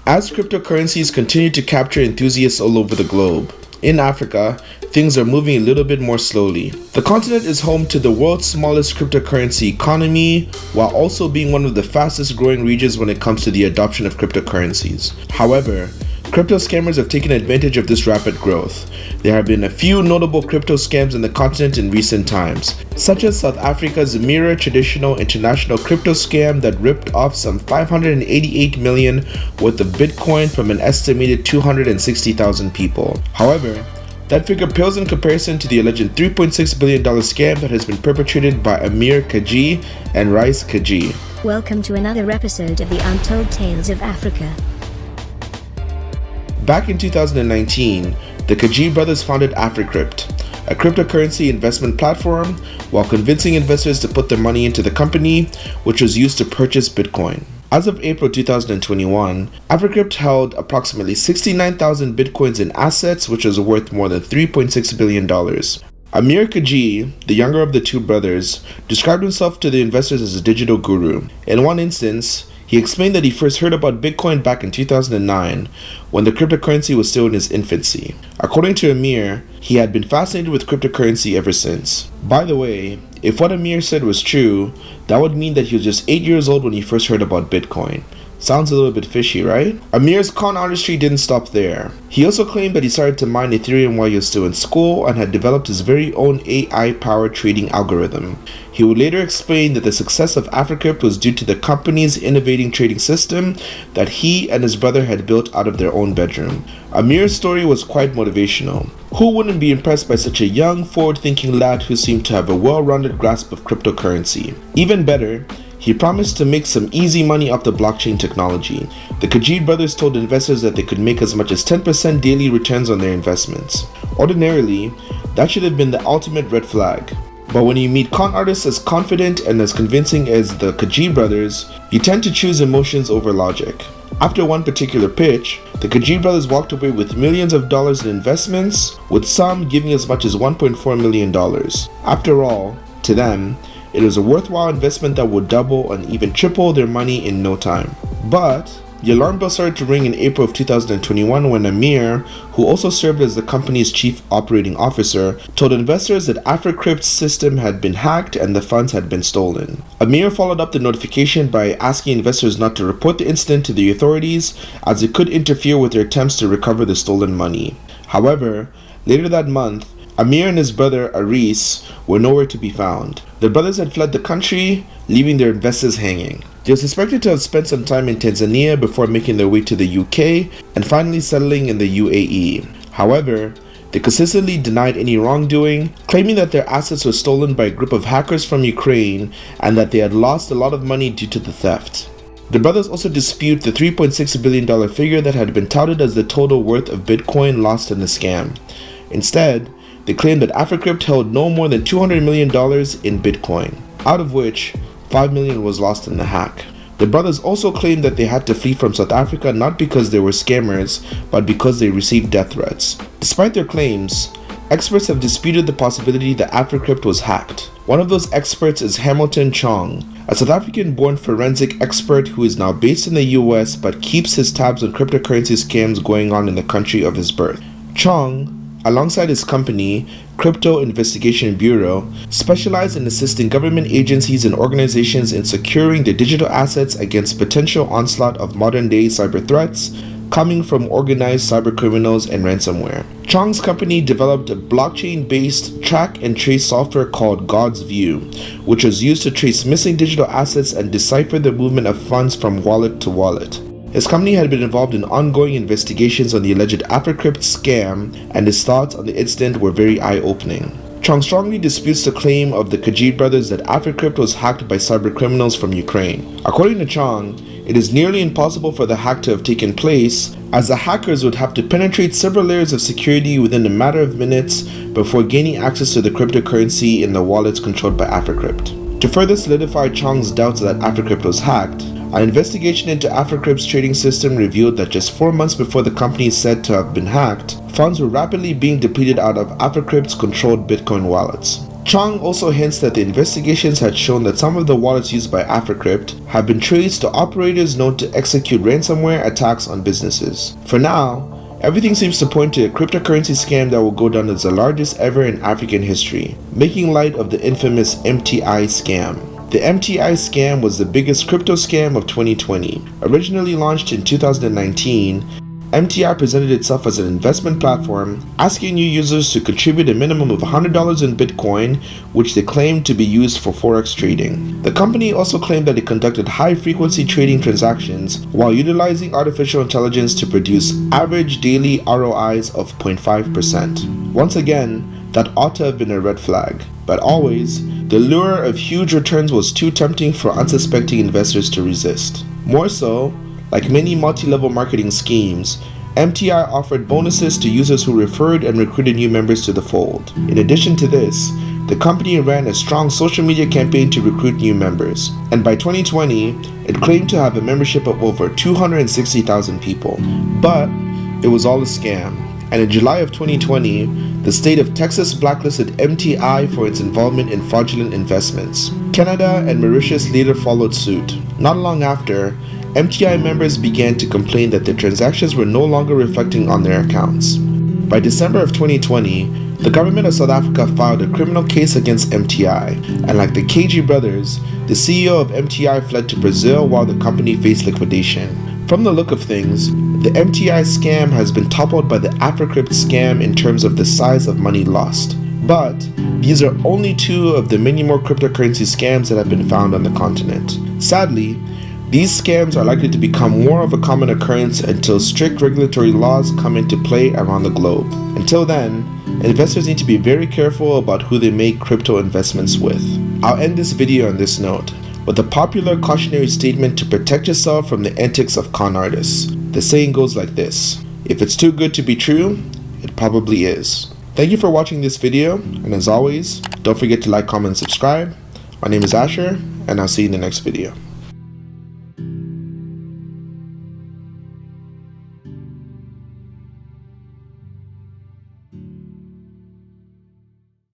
As cryptocurrencies continue to capture enthusiasts all over the globe, in Africa, things are moving a little bit more slowly. The continent is home to the world's smallest cryptocurrency economy, while also being one of the fastest growing regions when it comes to the adoption of cryptocurrencies. However, crypto scammers have taken advantage of this rapid growth. There have been a few notable crypto scams in the continent in recent times, such as South Africa's Mirror traditional international crypto scam that ripped off some 588 million worth of Bitcoin from an estimated 260,000 people. However, that figure pales in comparison to the alleged $3.6 billion scam that has been perpetrated by Amir Kaji and Rice Kaji. Welcome to another episode of the Untold Tales of Africa. Back in 2019, the Kaji brothers founded Afrikrypt, a cryptocurrency investment platform, while convincing investors to put their money into the company, which was used to purchase Bitcoin. As of April 2021, Afrikrypt held approximately 69,000 Bitcoins in assets, which was worth more than $3.6 billion. Amir Kaji, the younger of the two brothers, described himself to the investors as a digital guru. In one instance, he explained that he first heard about Bitcoin back in 2009, when the cryptocurrency was still in its infancy. According to Amir, he had been fascinated with cryptocurrency ever since. By the way, if what Amir said was true, that would mean that he was just 8 years old when he first heard about Bitcoin. Sounds a little bit fishy, right? Amir's con artistry didn't stop there. He also claimed that he started to mine Ethereum while he was still in school and had developed his very own AI-powered trading algorithm. He would later explain that the success of Afrikrypt was due to the company's innovating trading system that he and his brother had built out of their own bedroom. Amir's story was quite motivational. Who wouldn't be impressed by such a young, forward-thinking lad who seemed to have a well-rounded grasp of cryptocurrency? Even better, he promised to make some easy money off the blockchain technology. The Kaji brothers told investors that they could make as much as 10% daily returns on their investments. Ordinarily, that should have been the ultimate red flag. But when you meet con artists as confident and as convincing as the Kaji brothers, you tend to choose emotions over logic. After one particular pitch, the Kaji brothers walked away with millions of dollars in investments, with some giving as much as $1.4 million. After all, to them, it was a worthwhile investment that would double and even triple their money in no time. But the alarm bell started to ring in April of 2021 when Amir, who also served as the company's chief operating officer, told investors that Afrikrypt's system had been hacked and the funds had been stolen. Amir followed up the notification by asking investors not to report the incident to the authorities, as it could interfere with their attempts to recover the stolen money. However, later that month, Amir and his brother Aris were nowhere to be found. The brothers had fled the country, leaving their investors hanging. They were suspected to have spent some time in Tanzania before making their way to the UK and finally settling in the UAE. However, they consistently denied any wrongdoing, claiming that their assets were stolen by a group of hackers from Ukraine and that they had lost a lot of money due to the theft. The brothers also dispute the $3.6 billion figure that had been touted as the total worth of Bitcoin lost in the scam. Instead, they claimed that Afrikrypt held no more than $200 million in Bitcoin, out of which $5 million was lost in the hack. The brothers also claimed that they had to flee from South Africa not because they were scammers, but because they received death threats. Despite their claims, experts have disputed the possibility that Afrikrypt was hacked. One of those experts is Hamilton Chong, a South African-born forensic expert who is now based in the US but keeps his tabs on cryptocurrency scams going on in the country of his birth. Chong, alongside his company, Crypto Investigation Bureau, specialized in assisting government agencies and organizations in securing their digital assets against potential onslaught of modern-day cyber threats coming from organized cybercriminals and ransomware. Chong's company developed a blockchain-based track and trace software called God's View, which was used to trace missing digital assets and decipher the movement of funds from wallet to wallet. His company had been involved in ongoing investigations on the alleged Afrikrypt scam, and his thoughts on the incident were very eye-opening. Chong strongly disputes the claim of the Kaji brothers that Afrikrypt was hacked by cybercriminals from Ukraine. According to Chong, it is nearly impossible for the hack to have taken place, as the hackers would have to penetrate several layers of security within a matter of minutes before gaining access to the cryptocurrency in the wallets controlled by Afrikrypt. To further solidify Chong's doubts that Afrikrypt was hacked, an investigation into Afrikrypt's trading system revealed that just 4 months before the company is said to have been hacked, funds were rapidly being depleted out of Afrikrypt's controlled Bitcoin wallets. Chong also hints that the investigations had shown that some of the wallets used by Afrikrypt have been traced to operators known to execute ransomware attacks on businesses. For now, everything seems to point to a cryptocurrency scam that will go down as the largest ever in African history, making light of the infamous MTI scam. The MTI scam was the biggest crypto scam of 2020. Originally launched in 2019, MTI presented itself as an investment platform, asking new users to contribute a minimum of $100 in Bitcoin, which they claimed to be used for Forex trading. The company also claimed that it conducted high-frequency trading transactions while utilizing artificial intelligence to produce average daily ROIs of 0.5%. Once again, that ought to have been a red flag. But always, the lure of huge returns was too tempting for unsuspecting investors to resist. More so, like many multi-level marketing schemes, MTI offered bonuses to users who referred and recruited new members to the fold. In addition to this, the company ran a strong social media campaign to recruit new members, and by 2020, it claimed to have a membership of over 260,000 people. But it was all a scam, and in July of 2020, the state of Texas blacklisted MTI for its involvement in fraudulent investments. Canada and Mauritius later followed suit. Not long after, MTI members began to complain that their transactions were no longer reflecting on their accounts. By December of 2020, the government of South Africa filed a criminal case against MTI, and like the KG brothers, the CEO of MTI fled to Brazil while the company faced liquidation. From the look of things, the MTI scam has been toppled by the Afrikrypt scam in terms of the size of money lost. But these are only two of the many more cryptocurrency scams that have been found on the continent. Sadly, these scams are likely to become more of a common occurrence until strict regulatory laws come into play around the globe. Until then, investors need to be very careful about who they make crypto investments with. I'll end this video on this note with a popular cautionary statement to protect yourself from the antics of con artists. The saying goes like this: if it's too good to be true, it probably is. Thank you for watching this video, and as always, don't forget to like, comment, and subscribe. My name is Asher, and I'll see you in the next video.